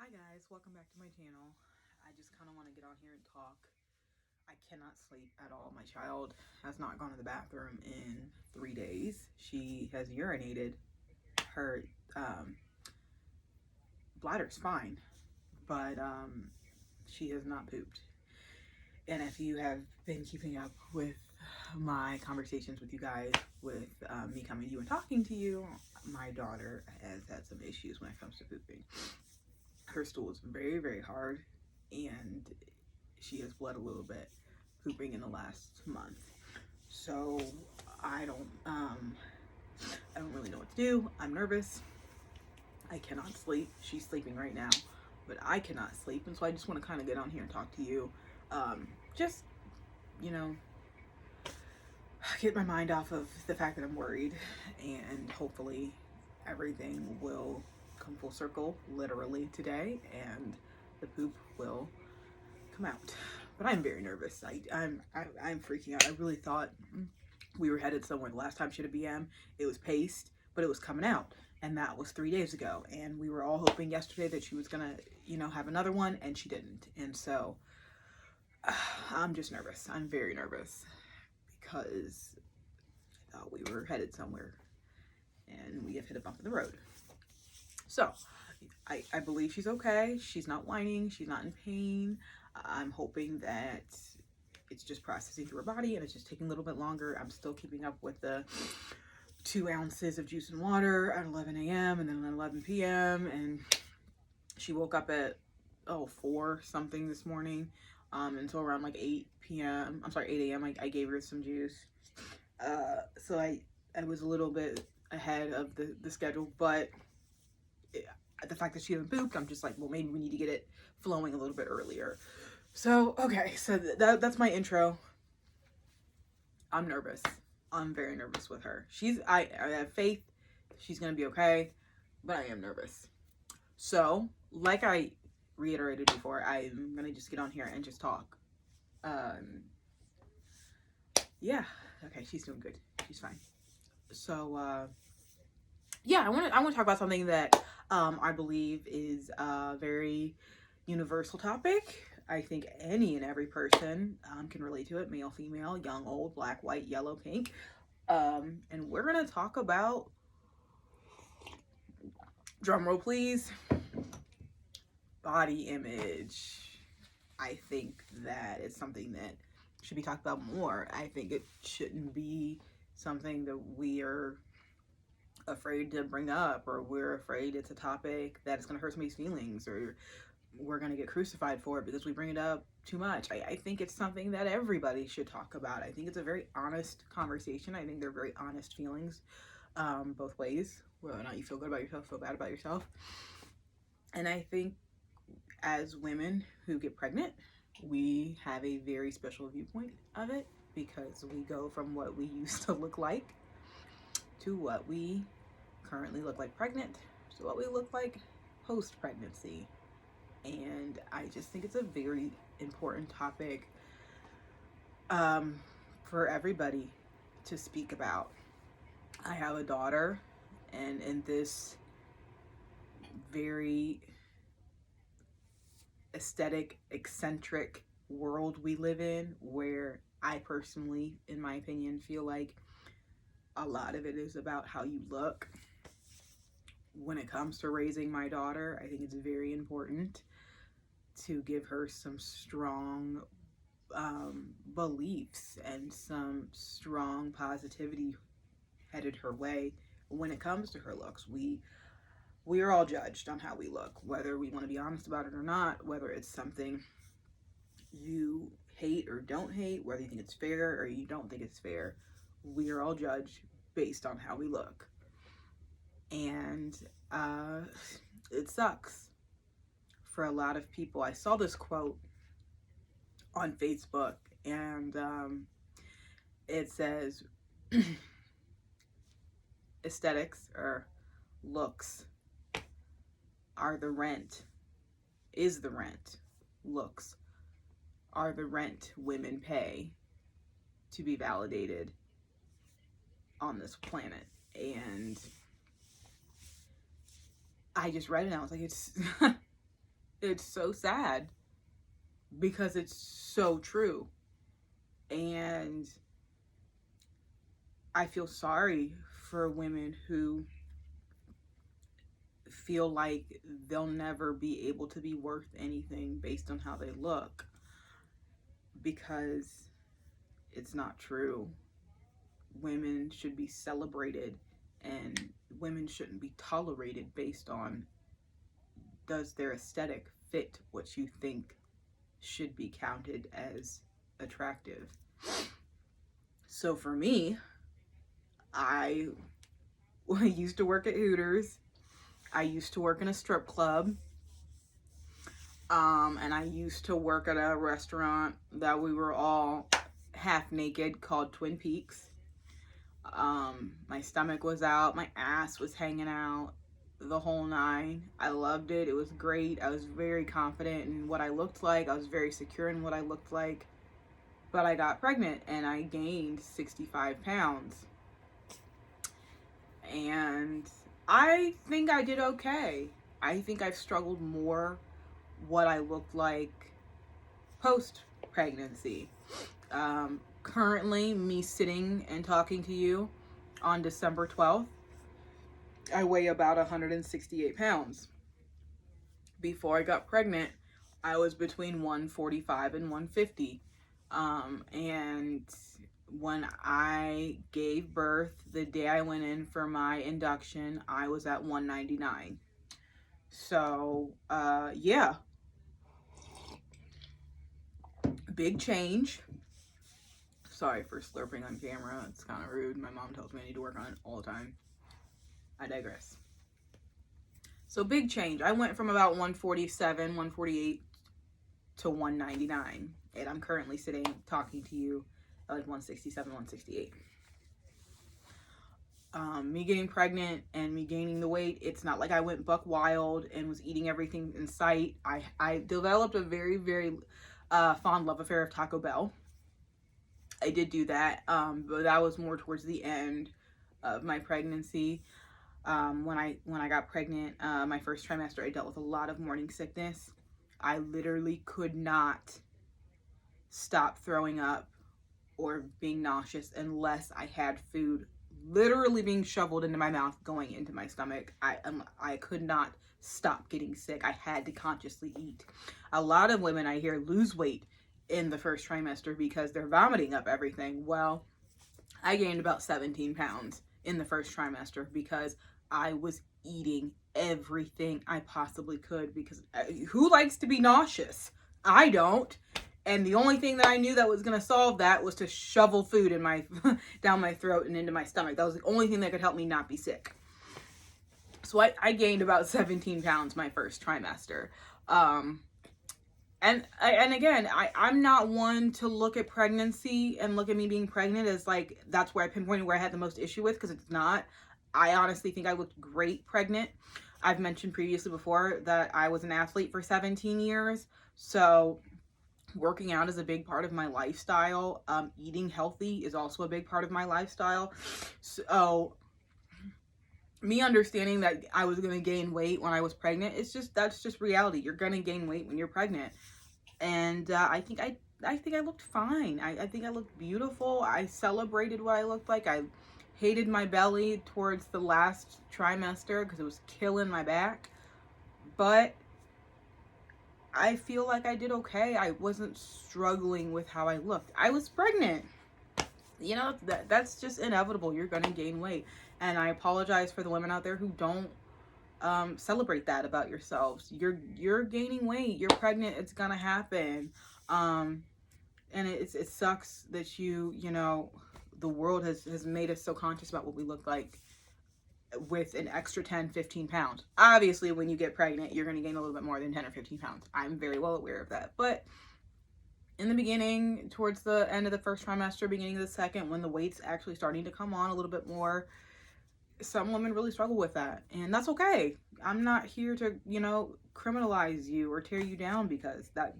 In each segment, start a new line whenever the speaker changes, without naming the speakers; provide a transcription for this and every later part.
Hi guys, welcome back to my channel. I just kind of want to get on here and talk. I cannot sleep at all. My child has not gone to the bathroom in 3 days. She has urinated. Her bladder's fine, but she has not pooped. And if you have been keeping up with my conversations with you guys, with me coming to you and talking to you, my daughter has had some issues when it comes to pooping. Her stool is very, very hard, and she has bled a little bit pooping in the last month. So I don't really know what to do. I'm nervous. I cannot sleep. She's sleeping right now, but I cannot sleep, and so I just want to kind of get on here and talk to you. Just, you know, get my mind off of the fact that I'm worried, and hopefully everything will come full circle literally today, and the poop will come out. But I'm very nervous. I'm freaking out. I really thought we were headed somewhere. The last time she had a BM, it was paced, but it was coming out, and that was 3 days ago. And we were all hoping yesterday that she was gonna, have another one, and she didn't. And so I'm just nervous. I'm very nervous because I thought we were headed somewhere, and we have hit a bump in the road. So I believe she's okay. She's not whining. She's not in pain. I'm hoping that it's just processing through her body and it's just taking a little bit longer. I'm still keeping up with the 2 ounces of juice and water at 11 a.m. and then at 11 p.m. And she woke up at 4 something this morning. Until around like 8 p.m. I'm sorry, 8 a.m. I gave her some juice. So I was a little bit ahead of the schedule, but the fact that she hasn't pooped, I'm just like, well, maybe we need to get it flowing a little bit earlier. So, okay, so that's my intro. I'm nervous. I'm very nervous with her. I have faith she's gonna be okay, but I am nervous. So, like I reiterated before, I'm gonna just get on here and just talk. Yeah, okay, she's doing good. She's fine. So, yeah, I want to talk about something that I believe is a very universal topic. I think any and every person can relate to it, male, female, young, old, black, white, yellow, pink. And we're going to talk about, drum roll please, body image. I think that it's something that should be talked about more. I think it shouldn't be something that we are afraid to bring up, or we're afraid it's a topic that is going to hurt somebody's feelings, or we're going to get crucified for it because we bring it up too much. I think it's something that everybody should talk about. I think it's a very honest conversation. I think they're very honest feelings, both ways, whether or not you feel good about yourself, feel bad about yourself. And I think as women who get pregnant, we have a very special viewpoint of it, because we go from what we used to look like to what we currently look like pregnant to what we look like post-pregnancy. And I just think it's a very important topic for everybody to speak about. I have a daughter, and in this very aesthetic, eccentric world we live in, where I personally, in my opinion, feel like a lot of it is about how you look. When it comes to raising my daughter, I think it's very important to give her some strong beliefs and some strong positivity headed her way when it comes to her looks. We are all judged on how we look, whether we want to be honest about it or not, whether it's something you hate or don't hate, whether you think it's fair or you don't think it's fair. We are all judged based on how we look. And it sucks for a lot of people. I saw this quote on Facebook, and it says, aesthetics or looks are the rent, is the rent. Looks are the rent women pay to be validated on this planet. And I just read it and I was like, it's It's so sad because it's so true. And I feel sorry for women who feel like they'll never be able to be worth anything based on how they look, because it's not true. Women should be celebrated, and women shouldn't be tolerated based on, does their aesthetic fit what you think should be counted as attractive. So for me, I used to work at Hooters. I used to work in a strip club. And I used to work at a restaurant that we were all half naked called Twin Peaks. My stomach was out, my ass was hanging out, the whole nine. I loved it. It was great. I was very confident in what I looked like. I was very secure in what I looked like. But I got pregnant and I gained 65 pounds. And I think I did okay. I think I've struggled more what I looked like post pregnancy. Currently, me sitting and talking to you on December 12th, I weigh about 168 pounds. Before I got pregnant, I was between 145 and 150. And when I gave birth, the day I went in for my induction, I was at 199. So, yeah, big change. Sorry for slurping on camera. It's kind of rude. My mom tells me I need to work on it all the time. I digress. So big change. I went from about 147, 148 to 199. And I'm currently sitting talking to you at like 167, 168. Me getting pregnant and me gaining the weight, it's not like I went buck wild and was eating everything in sight. I developed a very, very fond love affair of Taco Bell. I did do that, but that was more towards the end of my pregnancy. When I got pregnant, my first trimester, I dealt with a lot of morning sickness. I literally could not stop throwing up or being nauseous unless I had food literally being shoveled into my mouth, going into my stomach. I could not stop getting sick. I had to consciously eat. A lot of women I hear lose weight in the first trimester because they're vomiting up everything. Well, I gained about 17 pounds in the first trimester because I was eating everything I possibly could, because who likes to be nauseous? I don't. And the only thing that I knew that was going to solve that was to shovel food in my down my throat and into my stomach. That was the only thing that could help me not be sick. So I gained about 17 pounds my first trimester. And again, I'm not one to look at pregnancy and look at me being pregnant as like, that's where I pinpointed where I had the most issue with, because it's not. I honestly think I looked great pregnant. I've mentioned previously before that I was an athlete for 17 years. So working out is a big part of my lifestyle. Eating healthy is also a big part of my lifestyle. So me understanding that I was going to gain weight when I was pregnant, that's just reality. You're going to gain weight when you're pregnant. And I think I looked fine. I think I looked beautiful. I celebrated what I looked like. I hated my belly towards the last trimester because it was killing my back. But I feel like I did okay. I wasn't struggling with how I looked. I was pregnant. You know, that's just inevitable. You're going to gain weight. And I apologize for the women out there who don't celebrate that about yourselves. You're gaining weight. You're pregnant. It's going to happen. And it sucks that you know, the world has made us so conscious about what we look like with an extra 10, 15 pounds. Obviously, when you get pregnant, you're going to gain a little bit more than 10 or 15 pounds. I'm very well aware of that. But in the beginning, towards the end of the first trimester, beginning of the second, when the weight's actually starting to come on a little bit more, some women really struggle with that. And that's okay. I'm not here to, you know, criminalize you or tear you down because that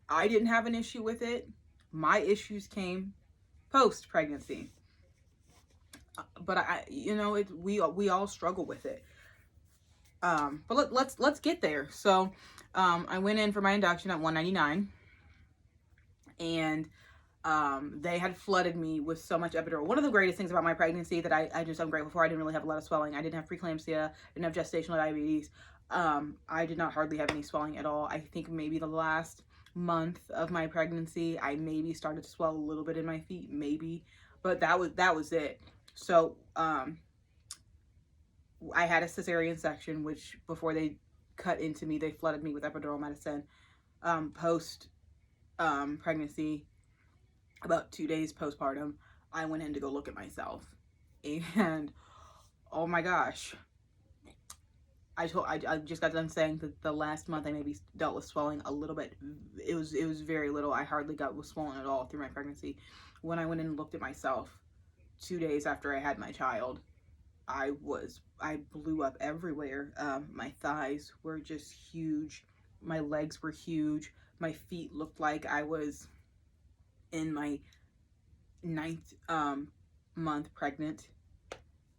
I didn't have an issue with it. My issues came post pregnancy. But you know, we all struggle with it. But let's get there. So I went in for my induction at 199, and they had flooded me with so much epidural. One of the greatest things about my pregnancy that I'm grateful for, I didn't really have a lot of swelling. I didn't have preeclampsia, didn't have gestational diabetes. I did not hardly have any swelling at all. I think maybe the last month of my pregnancy, I maybe started to swell a little bit in my feet, maybe, but that was it. So I had a cesarean section, which before they cut into me, they flooded me with epidural medicine. Post pregnancy, about 2 days postpartum, I went in to go look at myself, and oh my gosh, I just got done saying that the last month I maybe dealt with swelling a little bit. It was very little. I hardly was swollen at all through my pregnancy. When I went in and looked at myself 2 days after I had my child, I blew up everywhere. My thighs were just huge. My legs were huge. My feet looked like I was in my 9th month pregnant.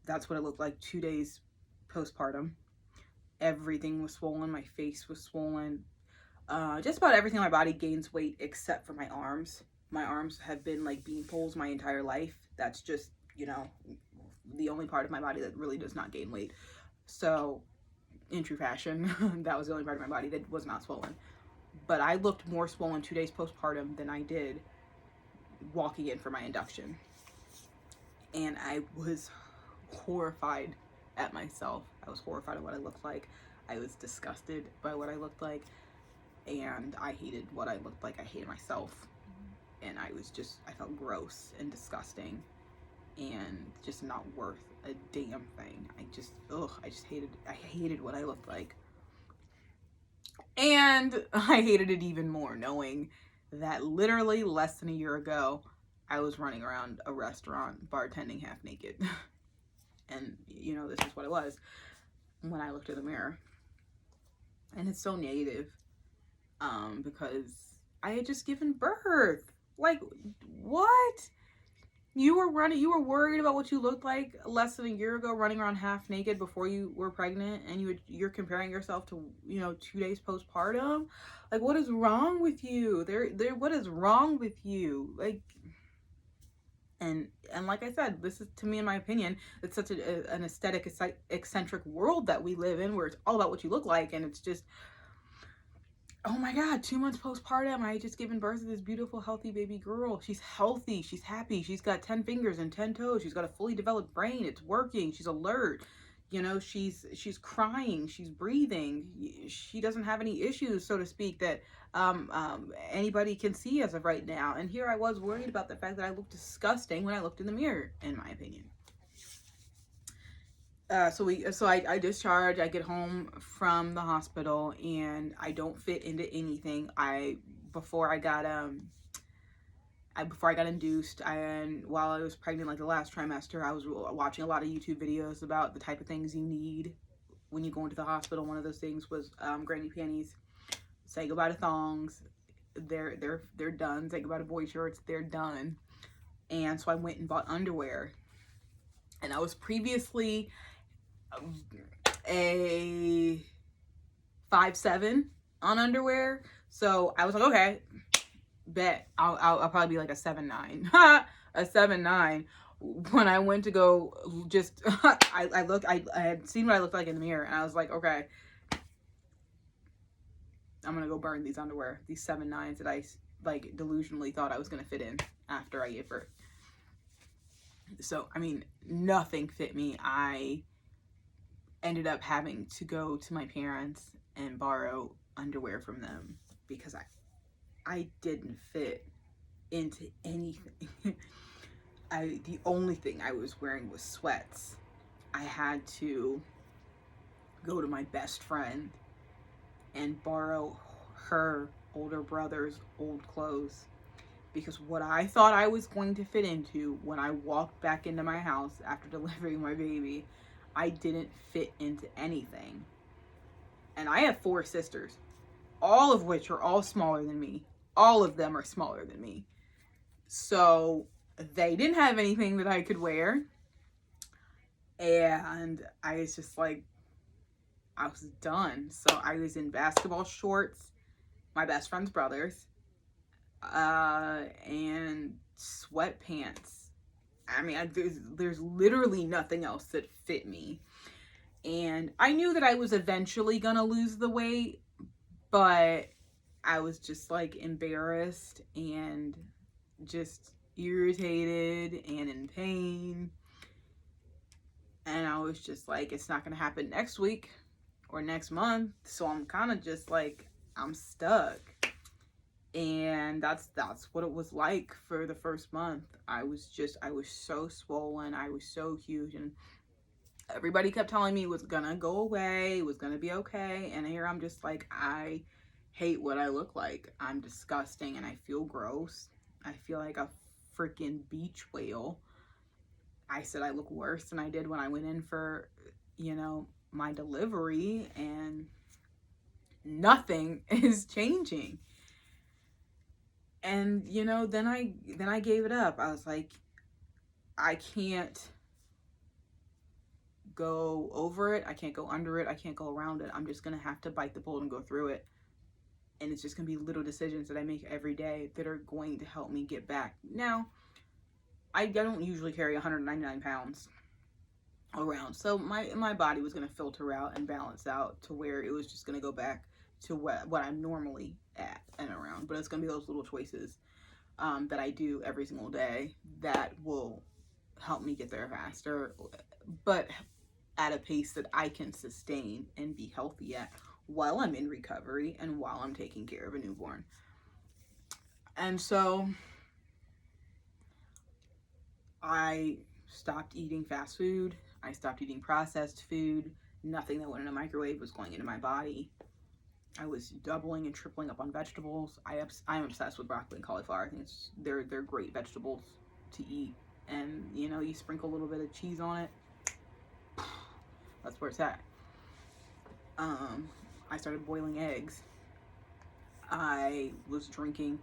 That's what it looked like 2 days postpartum. Everything was swollen. My face was swollen. Just about everything on my body gains weight except for my arms. My arms have been like bean poles my entire life. That's just, the only part of my body that really does not gain weight. So, in true fashion, that was the only part of my body that was not swollen. But I looked more swollen 2 days postpartum than I did walking in for my induction. And I was horrified at myself. I was horrified at what I looked like. I was disgusted by what I looked like. And I hated what I looked like. I hated myself. And I felt gross and disgusting and just not worth a damn thing. I hated what I looked like. And I hated it even more knowing that literally less than a year ago, I was running around a restaurant bartending half naked. And, this is what it was when I looked in the mirror. And it's so negative because I had just given birth. Like, what? You were worried about what you looked like less than a year ago, running around half naked before you were pregnant, and you're comparing yourself to 2 days postpartum. Like, what is wrong with you? What is wrong with you? Like, and like I said, this is, to me, in my opinion, it's such an aesthetic, eccentric world that we live in, where it's all about what you look like, and it's just, oh my God, 2 months postpartum, I had just given birth to this beautiful, healthy baby girl. She's healthy. She's happy. She's got 10 fingers and 10 toes. She's got a fully developed brain. It's working. She's alert. She's crying. She's breathing. She doesn't have any issues, so to speak, that anybody can see as of right now. And here I was worried about the fact that I looked disgusting when I looked in the mirror, in my opinion. So I discharge. I get home from the hospital, and I don't fit into anything. Before I got induced, and while I was pregnant, like the last trimester, I was watching a lot of YouTube videos about the type of things you need when you go into the hospital. One of those things was granny panties. Say goodbye to thongs. They're done. Say goodbye to boy shorts. They're done. And so I went and bought underwear. And I was previously a 5'7" on underwear, so I was like, okay, bet I'll probably be like a 7'9", a 7'9". When I went to go, just I had seen what I looked like in the mirror, and I was like, okay, I'm gonna go burn these underwear, these 7'9s that I like delusionally thought I was gonna fit in after I gave birth. So I mean, nothing fit me. I ended up having to go to my parents and borrow underwear from them because I didn't fit into anything. The only thing I was wearing was sweats. I had to go to my best friend and borrow her older brother's old clothes, because what I thought I was going to fit into when I walked back into my house after delivering my baby, I didn't fit into anything. And I have 4 sisters, all of which are all smaller than me. All of them are smaller than me. So they didn't have anything that I could wear. And I was just like, I was done. So I was in basketball shorts, my best friend's brothers, and sweatpants. I mean, there's literally nothing else that fit me. And I knew that I was eventually gonna lose the weight, but I was just like embarrassed and just irritated and in pain. And I was just like, it's not gonna happen next week or next month. So I'm kind of just like, I'm stuck. And that's what it was like for the first month. I was so swollen. I was so huge. And everybody kept telling me it was gonna go away, it was gonna be okay. And here I'm just like, I hate what I look like. I'm disgusting and I feel gross. I feel like a freaking beach whale. I said I look worse than I did when I went in for, my delivery, and nothing is changing. And, then I gave it up. I was like, I can't go over it. I can't go under it. I can't go around it. I'm just going to have to bite the bullet and go through it. And it's just going to be little decisions that I make every day that are going to help me get back. Now, I don't usually carry 199 pounds around. So my body was going to filter out and balance out to where it was just going to go back to what I'm normally at and around. But it's going to be those little choices that I do every single day that will help me get there faster, but at a pace that I can sustain and be healthy at while I'm in recovery and while I'm taking care of a newborn. And so I stopped eating fast food. I stopped eating processed food. Nothing that went in a microwave was going into my body. I was doubling and tripling up on vegetables. I'm obsessed with broccoli and cauliflower. I think they're great vegetables to eat. And, you sprinkle a little bit of cheese on it. That's where it's at. I started boiling eggs. I was drinking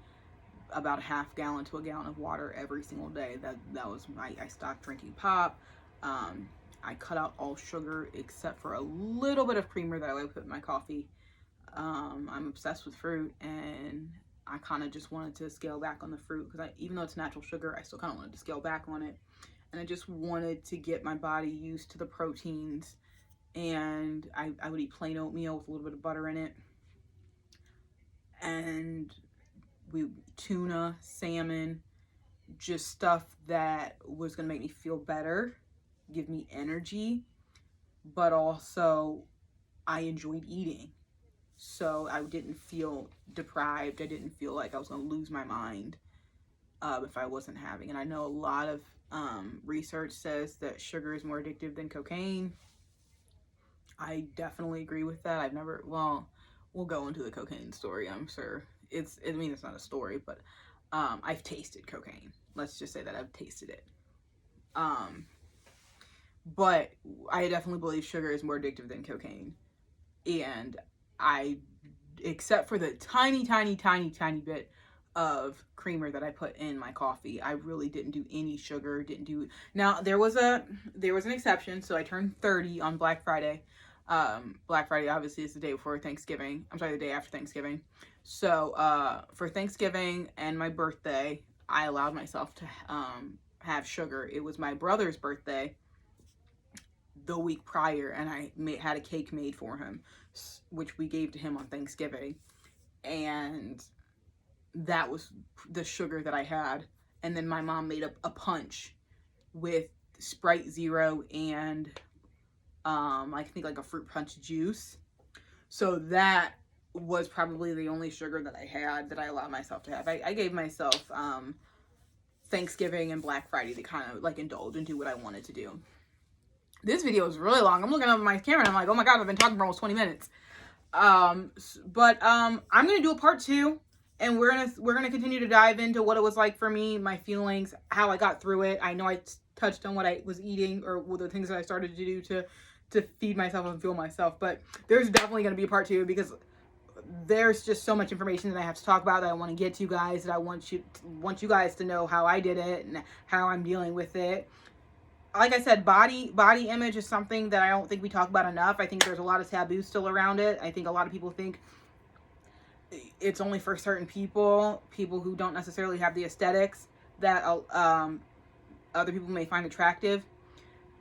about a half gallon to a gallon of water every single day. That was I stopped drinking pop. I cut out all sugar except for a little bit of creamer that I would put in my coffee. I'm obsessed with fruit, and I kind of just wanted to scale back on the fruit because even though it's natural sugar, I still kind of wanted to scale back on it. And I just wanted to get my body used to the proteins. And I would eat plain oatmeal with a little bit of butter in it. And tuna, salmon, just stuff that was going to make me feel better, give me energy, but also I enjoyed eating. So I didn't feel deprived. I didn't feel like I was going to lose my mind if I wasn't having. And I know a lot of research says that sugar is more addictive than cocaine. I definitely agree with that. We'll go into the cocaine story, I'm sure. It's not a story, but I've tasted cocaine. Let's just say that I've tasted it. But I definitely believe sugar is more addictive than cocaine. And except for the tiny, tiny, tiny, tiny bit of creamer that I put in my coffee, I really didn't do any sugar, Now, there was an exception. So I turned 30 on Black Friday. Black Friday obviously is the day before Thanksgiving. I'm sorry, the day after Thanksgiving. So, for Thanksgiving and my birthday, I allowed myself to have sugar. It was my brother's birthday the week prior, and I had a cake made for him, which we gave to him on Thanksgiving. And that was the sugar that I had. And then my mom made a punch with Sprite Zero and I think like a fruit punch juice. So that was probably the only sugar that I had that I allowed myself to have. I gave myself Thanksgiving and Black Friday to kind of like indulge and do what I wanted to do. This video is really long. I'm looking up at my camera and I'm like, oh my God, I've been talking for almost 20 minutes. I'm going to do a part 2, and we're going to continue to dive into what it was like for me, my feelings, how I got through it. I know I touched on what I was eating or the things that I started to do to feed myself and fuel myself, but there's definitely going to be a part 2 because there's just so much information that I have to talk about that I want to get to you guys, that I want you guys to know how I did it and how I'm dealing with it. like I said, body image is something that I don't think we talk about enough. I think there's a lot of taboo still around it. I think a lot of people think it's only for certain people who don't necessarily have the aesthetics that other people may find attractive,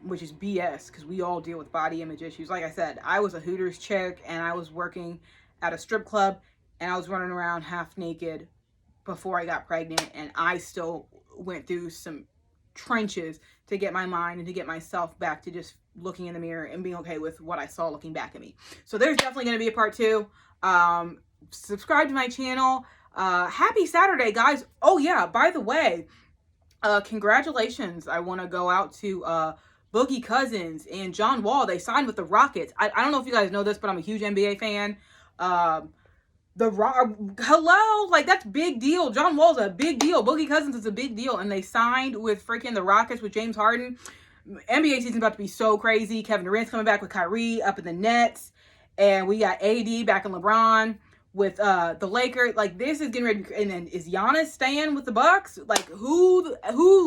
which is BS, because we all deal with body image issues. Like I said, I was a Hooters chick, and I was working at a strip club, and I was running around half naked before I got pregnant, and I still went through some trenches to get my mind and to get myself back to just looking in the mirror and being okay with what I saw looking back at me. So there's definitely going to be a part 2. Subscribe to my channel. Happy Saturday, guys. Oh yeah, by the way, congratulations. I want to go out to Boogie Cousins and John Wall. They signed with the Rockets. I don't know if you guys know this, but I'm a huge NBA fan. Hello, like, that's big deal. John Wall's a big deal. Boogie Cousins is a big deal, and they signed with freaking the Rockets with James Harden. NBA season's about to be so crazy. Kevin Durant's coming back with Kyrie up in the Nets, and we got AD back in LeBron with the Lakers. Like, this is getting ready. And then is Giannis staying with the Bucks? Like, who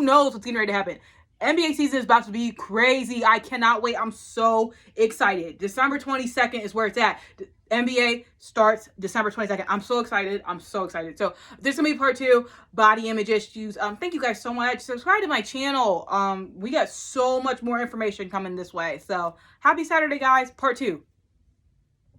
knows what's getting ready to happen? NBA season is about to be crazy. I cannot wait. I'm so excited. December 22nd is where it's at. NBA starts December 22nd. I'm so excited. I'm so excited. So this is going to be part 2, body image issues. Thank you guys so much. Subscribe to my channel. We got so much more information coming this way. So happy Saturday, guys. Part 2.